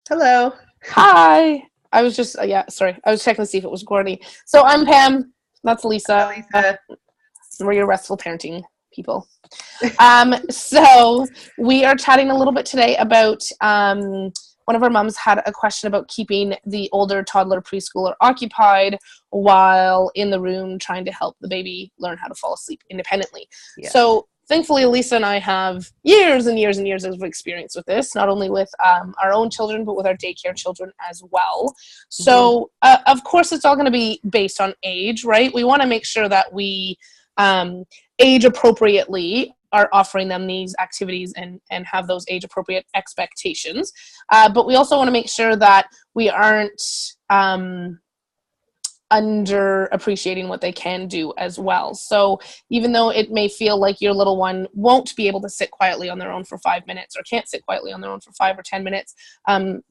Hello. Hi. I was just, sorry. I was checking to see if it was Gordy. So I'm Pam. That's Lisa. Lisa. We're your Restful Parenting people. So we are chatting a little bit today about one of our moms had a question about keeping the older toddler preschooler occupied while in the room trying to help the baby learn how to fall asleep independently. Yeah. So thankfully, Lisa and I have years and years and years of experience with this, not only with our own children, but with our daycare children as well. So, of course, it's all going to be based on age, right? We want to make sure that we age appropriately are offering them these activities and have those age appropriate expectations. But we also want to make sure that we aren't under appreciating what they can do as well. So even though it may feel like your little one won't be able to sit quietly on their own for 5 minutes or can't sit quietly on their own for 5 or 10 minutes,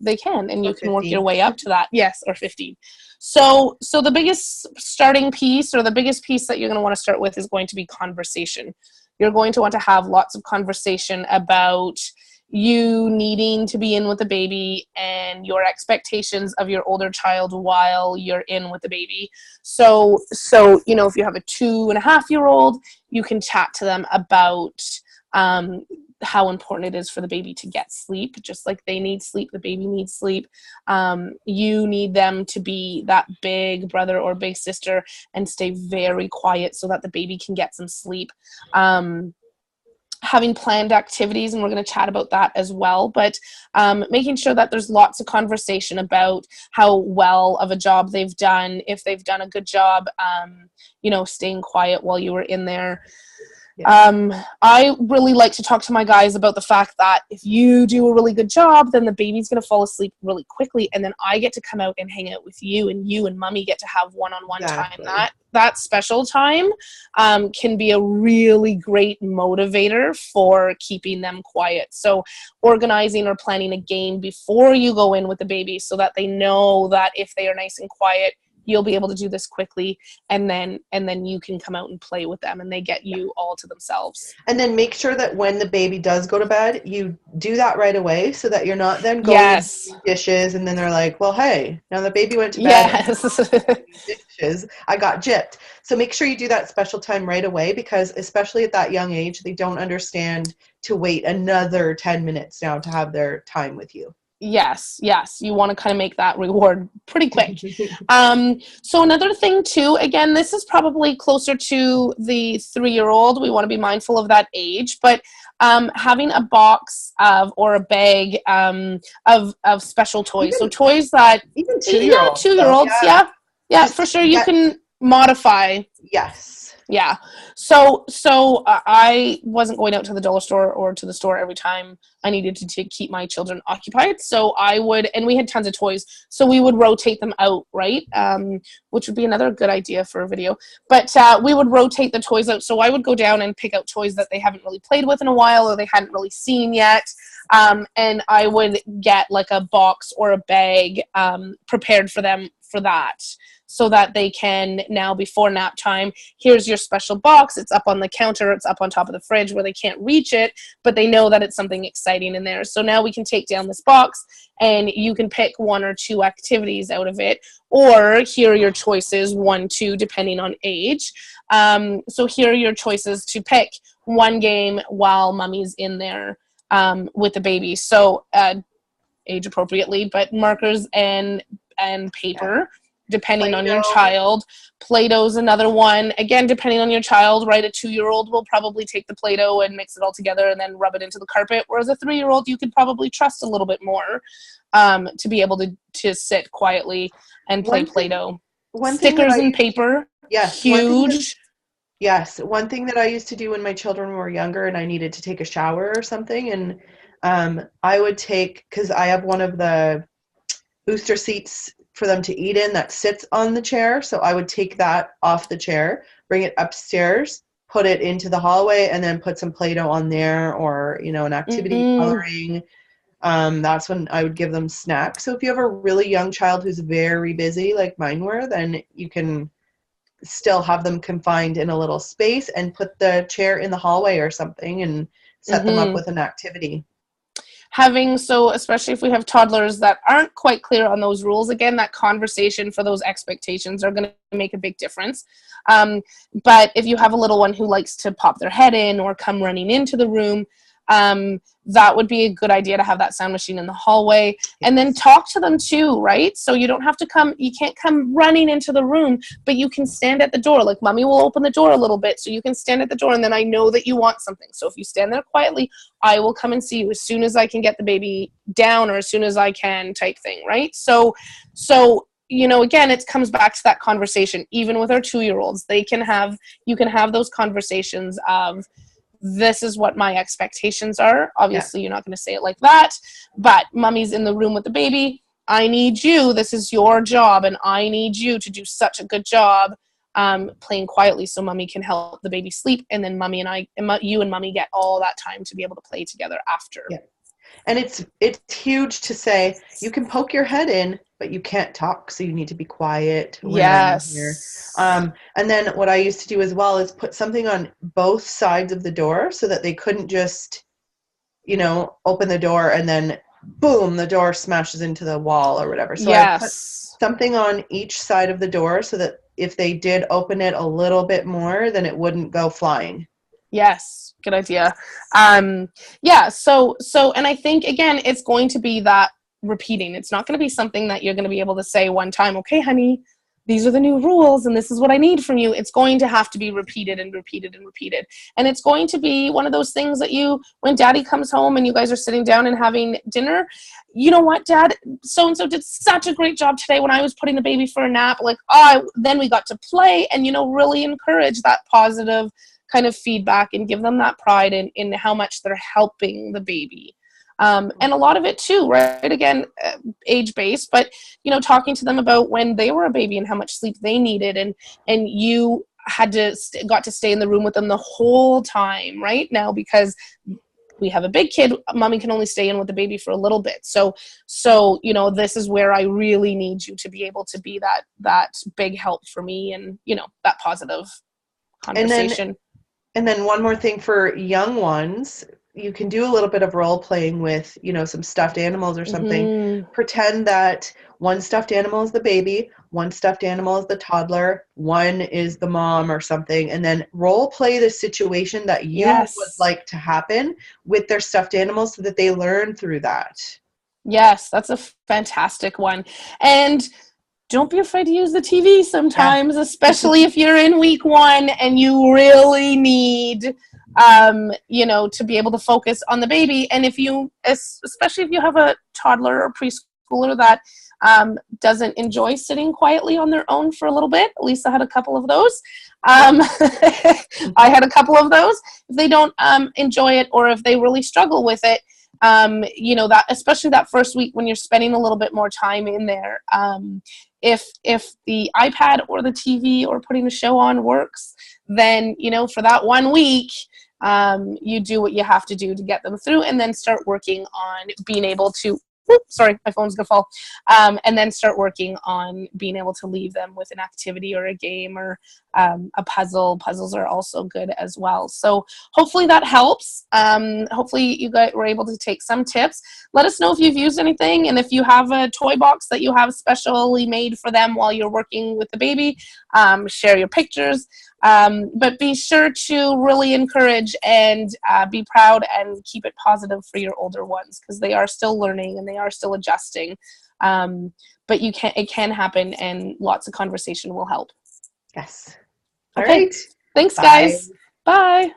they can, and you can work your way up to that. Yes, or 15. So the biggest starting piece, or the biggest piece that you're going to want to start with, is going to be conversation. You're going to want to have lots of conversation about you needing to be in with the baby and your expectations of your older child while you're in with the baby. So if you have a 2.5-year-old, you can chat to them about how important it is for the baby to get sleep. Just like they need sleep, the baby needs sleep. You need them to be that big brother or big sister and stay very quiet so that the baby can get some sleep. Having planned activities, and we're going to chat about that as well, but making sure that there's lots of conversation about how well of a job they've done, if they've done a good job, staying quiet while you were in there. Yeah. I really like to talk to my guys about the fact that if you do a really good job, then the baby's going to fall asleep really quickly, and then I get to come out and hang out with you, and you and mommy get to have one-on-one time. That special time can be a really great motivator for keeping them quiet. So organizing or planning a game before you go in with the baby so that they know that if they are nice and quiet, you'll be able to do this quickly, and then you can come out and play with them, and they get you all to themselves. And then make sure that when the baby does go to bed, you do that right away so that you're not then going and doing dishes, and then they're like, well, hey, now the baby went to bed. Yes. Dishes, I got gypped. So make sure you do that special time right away, because especially at that young age, they don't understand to wait another 10 minutes now to have their time with you. Yes. You want to kind of make that reward pretty quick. So another thing too, again, this is probably closer to the 3-year-old. We want to be mindful of that age, but having a box or a bag of special toys. So toys that even 2-year-olds. 2-year-olds, yeah, for sure. You can modify. Yes. Yeah. So I wasn't going out to the dollar store or to the store every time I needed to keep my children occupied. So I would, and we had tons of toys, so we would rotate them out, right? Which would be another good idea for a video. But we would rotate the toys out. So I would go down and pick out toys that they haven't really played with in a while, or they hadn't really seen yet. And I would get like a box or a bag prepared for them for that, so that they can now, before nap time, here's your special box. It's up on the counter. It's up on top of the fridge where they can't reach it, but they know that it's something exciting in there. So now we can take down this box and you can pick 1 or 2 activities out of it, or here are your choices, 1, 2, depending on age. So here are your choices to pick 1 game while mommy's in there with the baby. So age appropriately, but markers and paper, depending on your child. Play-Doh's another one. Again, depending on your child, right? A 2-year-old will probably take the Play-Doh and mix it all together and then rub it into the carpet, whereas a 3-year-old you could probably trust a little bit more to be able to sit quietly and play Play-Doh. Stickers and paper. Yes. Huge. One thing that I used to do when my children were younger and I needed to take a shower or something, and I would take, because I have one of the booster seats for them to eat in that sits on the chair, so I would take that off the chair, bring it upstairs, put it into the hallway, and then put some Play-Doh on there, or an activity coloring. That's when I would give them snacks. So if you have a really young child who's very busy like mine were, then you can still have them confined in a little space and put the chair in the hallway or something and set them up with an activity. so especially if we have toddlers that aren't quite clear on those rules, again, that conversation for those expectations are going to make a big difference. But if you have a little one who likes to pop their head in or come running into the room, that would be a good idea to have that sound machine in the hallway, and then talk to them too, right? So you don't have to you can't come running into the room, but you can stand at the door. Like, mommy will open the door a little bit, so you can stand at the door, and then I know that you want something. So if you stand there quietly, I will come and see you as soon as I can get the baby down, or as soon as I can, type thing, right? So again, it comes back to that conversation. Even with our 2-year-olds, you can have those conversations of, this is what my expectations are. Obviously, You're not going to say it like that, but mommy's in the room with the baby. I need you. This is your job, and I need you to do such a good job playing quietly so mommy can help the baby sleep, and then you and mommy get all that time to be able to play together after. Yeah. And it's huge to say, you can poke your head in, but you can't talk, so you need to be quiet when I'm here. And then what I used to do as well is put something on both sides of the door so that they couldn't just, open the door and then boom, the door smashes into the wall or whatever. So I put something on each side of the door so that if they did open it a little bit more, then it wouldn't go flying. Yes, good idea. So and I think, again, it's going to be that repeating. It's not going to be something that you're going to be able to say one time, okay, honey, these are the new rules and this is what I need from you. It's going to have to be repeated and repeated and repeated. And it's going to be one of those things that when daddy comes home and you guys are sitting down and having dinner, you know what, dad, so-and-so did such a great job today when I was putting the baby for a nap. Like, then we got to play, and, really encourage that positive kind of feedback and give them that pride in how much they're helping the baby. And a lot of it too, right? Again, age-based, but, talking to them about when they were a baby and how much sleep they needed, and you got to stay in the room with them the whole time, right? Now, because we have a big kid, mommy can only stay in with the baby for a little bit. So, this is where I really need you to be able to be that big help for me, and, that positive conversation. And then one more thing for young ones, you can do a little bit of role playing with, some stuffed animals or something. Mm-hmm. Pretend that one stuffed animal is the baby, one stuffed animal is the toddler, one is the mom or something, and then role play the situation that you would like to happen with their stuffed animals so that they learn through that. Yes, that's a fantastic one. And don't be afraid to use the TV sometimes, especially if you're in week 1 and you really need, to be able to focus on the baby. And especially if you have a toddler or preschooler that doesn't enjoy sitting quietly on their own for a little bit. Lisa had a couple of those. I had a couple of those. If they don't enjoy it, or if they really struggle with it, that especially that first week when you're spending a little bit more time in there, if the iPad or the TV or putting a show on works, then for that 1 week, you do what you have to do to get them through, and then start working on being able to sorry, my phone's gonna fall. And then start working on being able to leave them with an activity or a game or a puzzle. Puzzles are also good as well. So hopefully that helps. Hopefully you guys were able to take some tips. Let us know if you've used anything, and if you have a toy box that you have specially made for them while you're working with the baby, share your pictures. But be sure to really encourage and be proud and keep it positive for your older ones, because they are still learning and they are still adjusting. But it can happen, and lots of conversation will help. Yes. Okay. All right. Thanks, guys. Bye.